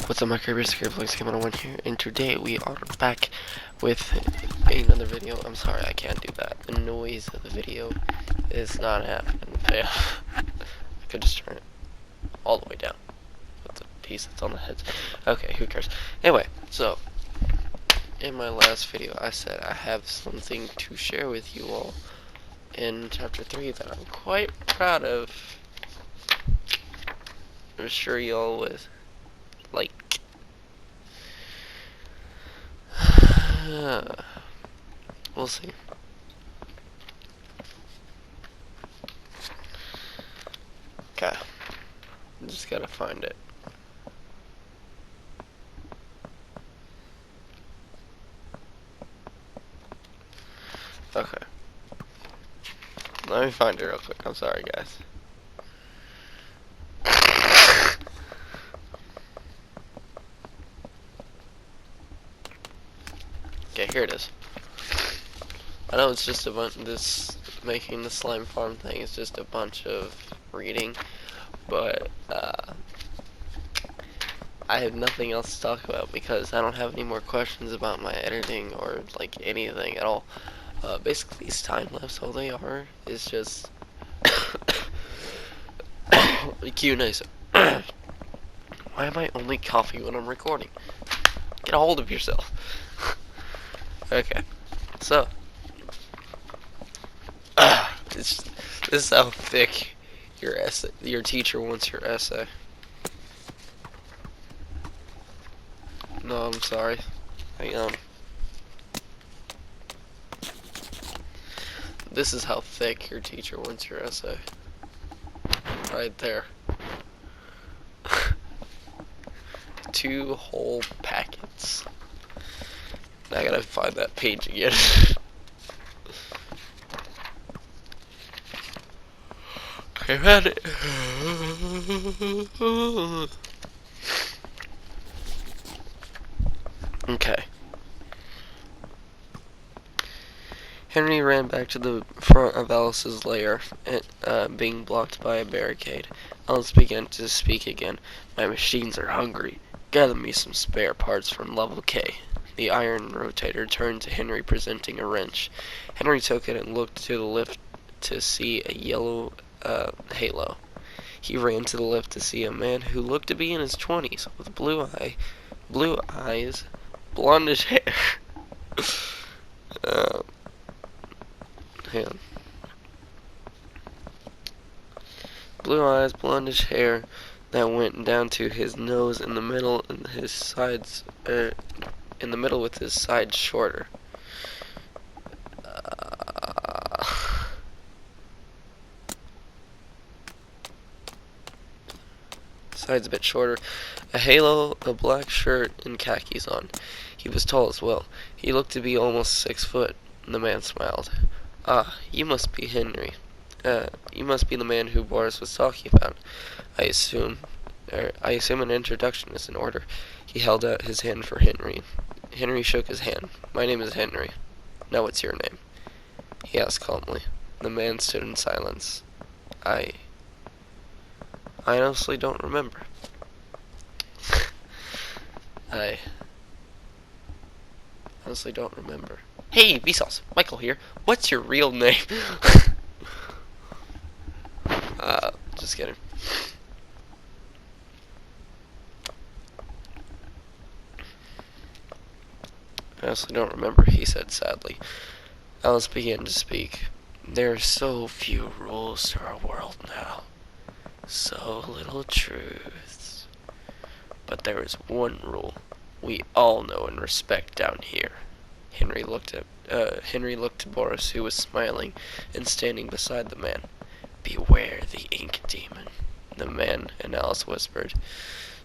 What's up, my creepers? SHAREfactory here, and today we are back with another video. I'm sorry, I can't do that. The noise of the video is not happening. I could just turn it all the way down. That's a piece that's on the head. Okay, who cares? Anyway, so in my last video, I said I have something to share with you all in chapter 3 that I'm quite proud of. I'm sure y'all would like. We'll see. Okay. Just gotta find it. Okay. Let me find it real quick. I'm sorry, guys. Okay, here it is. I know it's just a bunch. Making the slime farm thing is just a bunch of reading, but I have nothing else to talk about because I don't have any more questions about my editing or like anything at all. Basically, these time lapse, all they are is just Q&A. Why am I only coughing when I'm recording? Get a hold of yourself. Okay, so this is how thick your teacher wants your essay. No, I'm sorry. Hang on. This is how thick your teacher wants your essay. Right there. 2 whole packets. I gotta find that page again. I found it. Okay. Henry ran back to the front of Alice's lair, being blocked by a barricade. Alice began to speak again. My machines are hungry. Gather me some spare parts from level K. The iron rotator turned to Henry, presenting a wrench. Henry took it and looked to the lift to see a yellow halo. He ran to the lift to see a man who looked to be in his 20s, with blue eyes, blondish hair. Hang on. Blue eyes, blondish hair that went down to his nose in the middle, and his sides, in the middle with his sides shorter. Sides a bit shorter. A halo, a black shirt, and khakis on. He was tall as well. He looked to be almost 6 foot. The man smiled. Ah, you must be Henry. You must be the man who Boris was talking about. I assume an introduction is in order. He held out his hand for Henry. Henry shook his hand. My name is Henry. Now what's your name? He asked calmly. The man stood in silence. I honestly don't remember. I honestly don't remember. Hey, Vsauce, Michael here. What's your real name? Just kidding. I honestly don't remember, he said sadly. Alice began to speak. There are so few rules to our world now. So little truths. But there is one rule we all know and respect down here. Henry looked to Boris, who was smiling and standing beside the man. Beware the ink demon, the man and Alice whispered.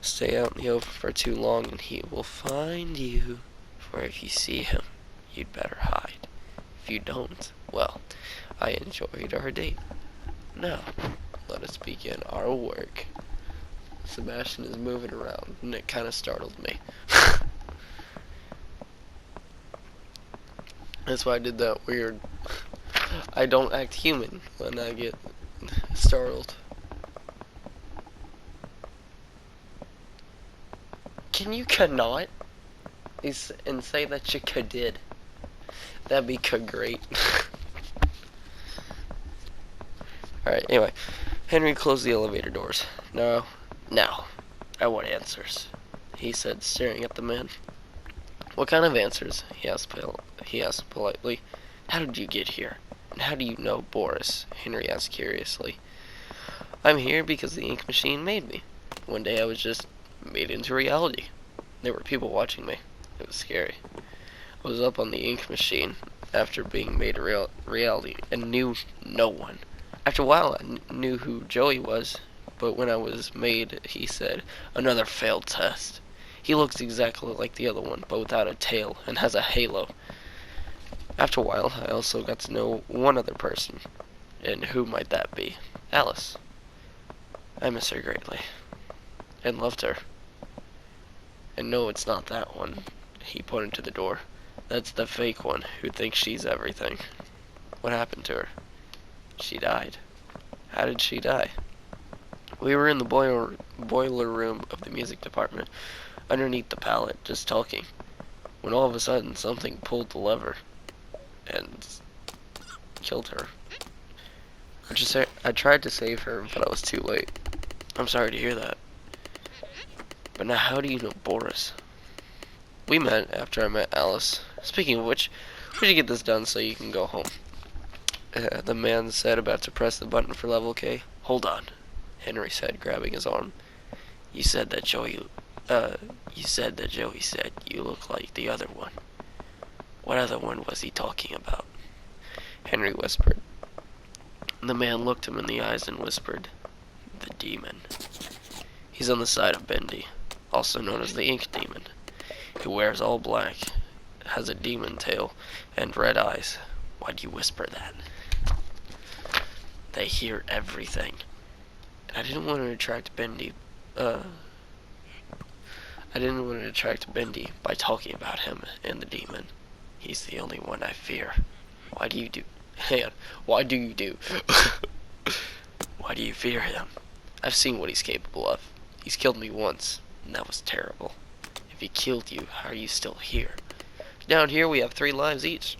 Stay out in the open for too long and he will find you. For if you see him, you'd better hide. If you don't, well, I enjoyed our date. Now, let us begin our work. Sebastian is moving around, and it kind of startled me. That's why I did that weird. I don't act human when I get startled. Can you cannot? And say that you could did. That'd be great. Alright, anyway. Henry closed the elevator doors. No. Now. I want answers, he said, staring at the man. What kind of answers? He asked politely. How did you get here? And how do you know Boris? Henry asked curiously. I'm here because the ink machine made me. One day I was just made into reality. There were people watching me. It was scary. I was up on the ink machine after being made a reality and knew no one. After a while, I knew who Joey was, but when I was made, he said, another failed test. He looks exactly like the other one, but without a tail and has a halo. After a while, I also got to know one other person. And who might that be? Alice. I miss her greatly. And loved her. And no, it's not that one. He pointed to the door. That's the fake one who thinks she's everything. What happened to her? She died. How did she die? We were in the boiler room of the music department, underneath the pallet, just talking, when all of a sudden something pulled the lever and killed her. I tried to save her, but I was too late. I'm sorry to hear that. But now how do you know Boris? We met after I met Alice. Speaking of which, we should get this done so you can go home. The man said, about to press the button for level K. Hold on, Henry said, grabbing his arm. You said that Joey said you look like the other one. What other one was he talking about? Henry whispered. The man looked him in the eyes and whispered, the demon. He's on the side of Bendy, also known as the Ink Demon. He wears all black, has a demon tail, and red eyes. Why do you whisper that? They hear everything. And I didn't want to attract Bendy, by talking about him and the demon. He's the only one I fear. Why do you Why do you fear him? I've seen what he's capable of. He's killed me once, and that was terrible. If he killed you, how are you still here? Down here we have 3 lives each.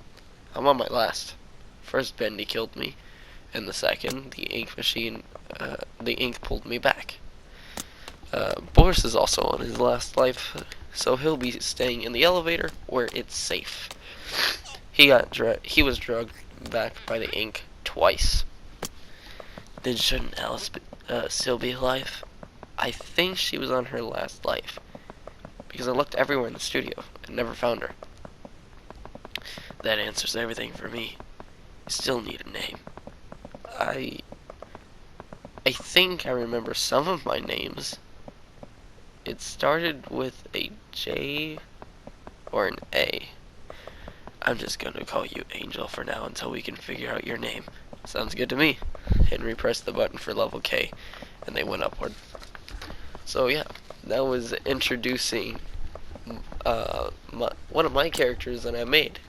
I'm on my last. First Bendy killed me, and the second, the ink machine, the ink pulled me back. Boris is also on his last life, so he'll be staying in the elevator where it's safe. He was drugged back by the ink twice. Then shouldn't Alice still be alive? I think she was on her last life, because I looked everywhere in the studio and never found her. That answers everything for me. Still need a name. I think I remember some of my names. It started with a J or an A. I'm just gonna call you Angel for now until we can figure out your name. Sounds good to me. Henry pressed the button for level K, and they went upward. So yeah, that was introducing one of my characters that I made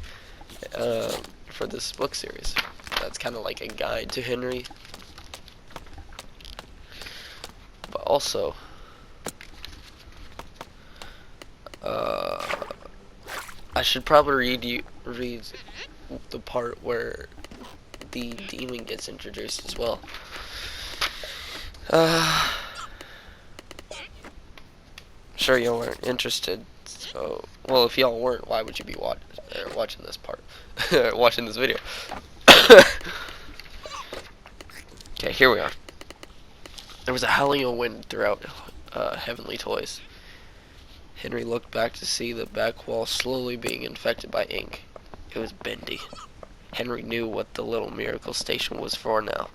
for this book series. That's kind of like a guide to Henry. But also, I should probably read the part where the demon gets introduced as well. Sure y'all weren't interested, so, well, if y'all weren't, why would you be watching this part? Watching this video. Okay, here we are. There was a howling of wind throughout Heavenly Toys. Henry looked back to see the back wall slowly being infected by ink. It was Bendy. Henry knew what the little miracle station was for now.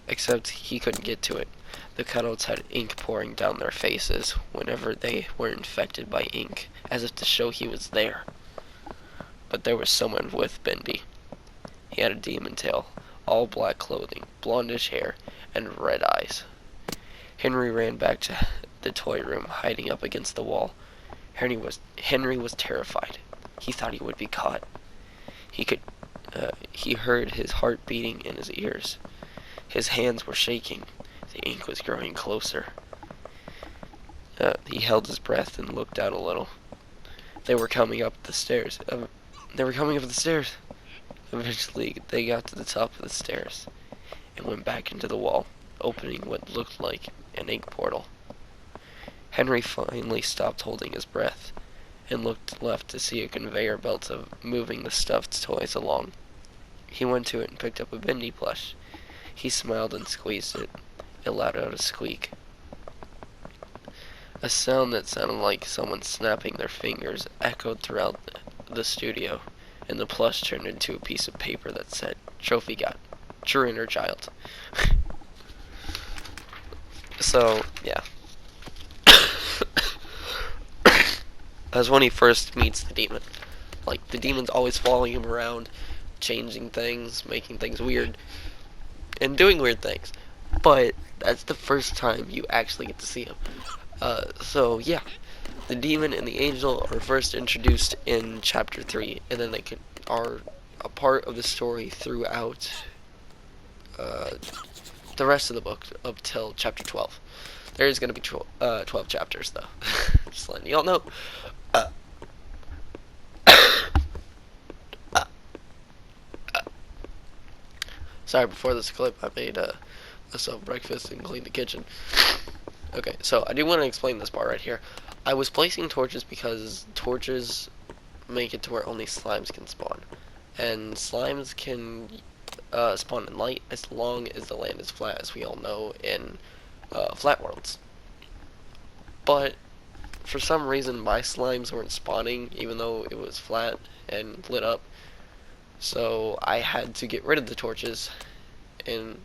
Except he couldn't get to it. The cutouts had ink pouring down their faces whenever they were infected by ink, as if to show he was there. But there was someone with Bendy. He had a demon tail, all black clothing, blondish hair, and red eyes. Henry ran back to the toy room, hiding up against the wall. Henry was terrified. He thought he would be caught. He heard his heart beating in his ears. His hands were shaking. The ink was growing closer. He held his breath and looked out a little. They were coming up the stairs. Eventually, they got to the top of the stairs and went back into the wall, opening what looked like an ink portal. Henry finally stopped holding his breath and looked left to see a conveyor belt of moving the stuffed toys along. He went to it and picked up a Bendy plush. He smiled and squeezed it. It let out a squeak. A sound that sounded like someone snapping their fingers echoed throughout the studio, and the plush turned into a piece of paper that said, "Trophy got. True inner child." So, yeah. That's when he first meets the demon. Like, the demon's always following him around, changing things, making things weird, and doing weird things. But that's the first time you actually get to see him. So, yeah. The demon and the angel are first introduced in chapter 3, and then they are a part of the story throughout the rest of the book up till chapter 12. There is going to be 12 chapters, though. Just letting y'all know. Sorry, before this clip, I made myself breakfast and cleaned the kitchen. Okay, so I do want to explain this part right here. I was placing torches because torches make it to where only slimes can spawn. And slimes can spawn in light as long as the land is flat, as we all know in flat worlds. But for some reason my slimes weren't spawning even though it was flat and lit up. So I had to get rid of the torches, and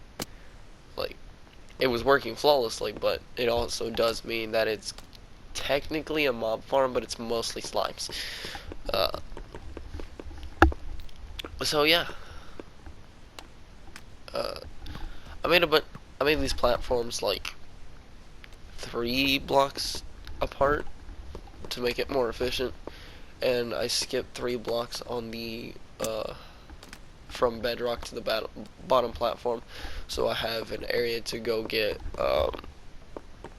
like it was working flawlessly, but it also does mean that it's technically a mob farm, but it's mostly slimes. So yeah, I made these platforms like 3 blocks apart to make it more efficient, and I skipped 3 blocks on the from bedrock to the bottom platform, so I have an area to go get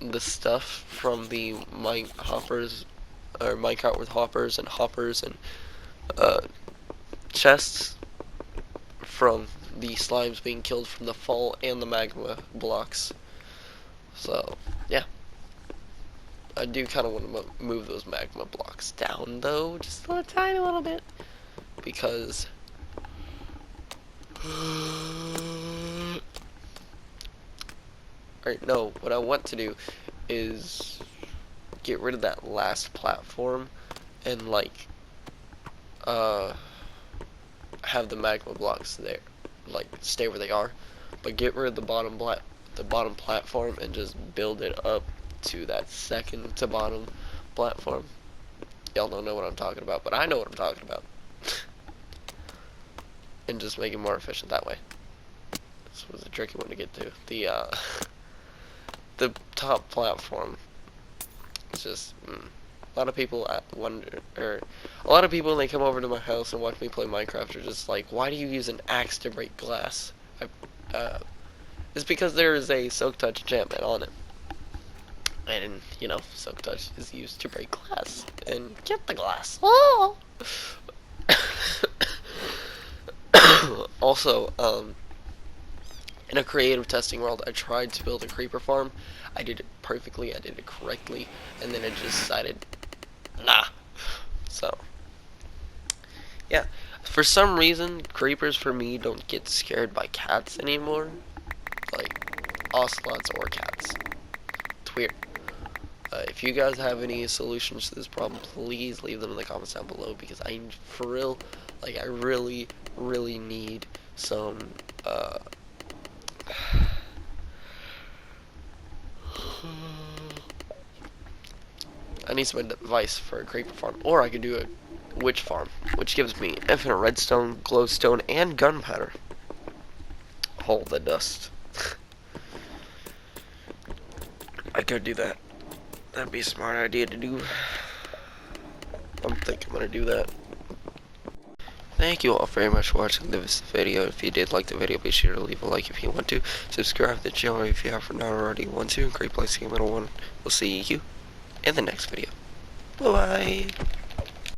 the stuff from the mine hoppers, or minecart with hoppers and chests from the slimes being killed from the fall and the magma blocks. So yeah, I do kind of want to move those magma blocks down though, just a tiny little bit, because or no, what I want to do is get rid of that last platform and like have the magma blocks there, like stay where they are, but get rid of the bottom platform and just build it up to that second to bottom platform. Y'all don't know what I'm talking about, but I know what I'm talking about. And just make it more efficient that way. This was a tricky one to get to. The top platform. It's just a lot of people wonder, or a lot of people when they come over to my house and watch me play Minecraft are just like, why do you use an axe to break glass? It's because there is a Silk Touch enchantment on it. And, you know, Silk Touch is used to break glass and get the glass. Oh! Also, in a creative testing world, I tried to build a creeper farm. I did it perfectly, I did it correctly, and then it just decided, nah. So, yeah. For some reason, creepers for me don't get scared by cats anymore. Like, ocelots or cats. It's weird. If you guys have any solutions to this problem, please leave them in the comments down below, because I, for real, like, I really, really need some, I need some advice for a creeper farm, or I could do a witch farm, which gives me infinite redstone, glowstone, and gunpowder. Hold the dust. I could do that. That'd be a smart idea to do. I think I'm gonna do that. Thank you all very much for watching this video. If you did like the video, be sure to leave a like if you want to. Subscribe to the channel if you have not already want to. Great place to game, little one. We'll see you in the next video. Bye-bye.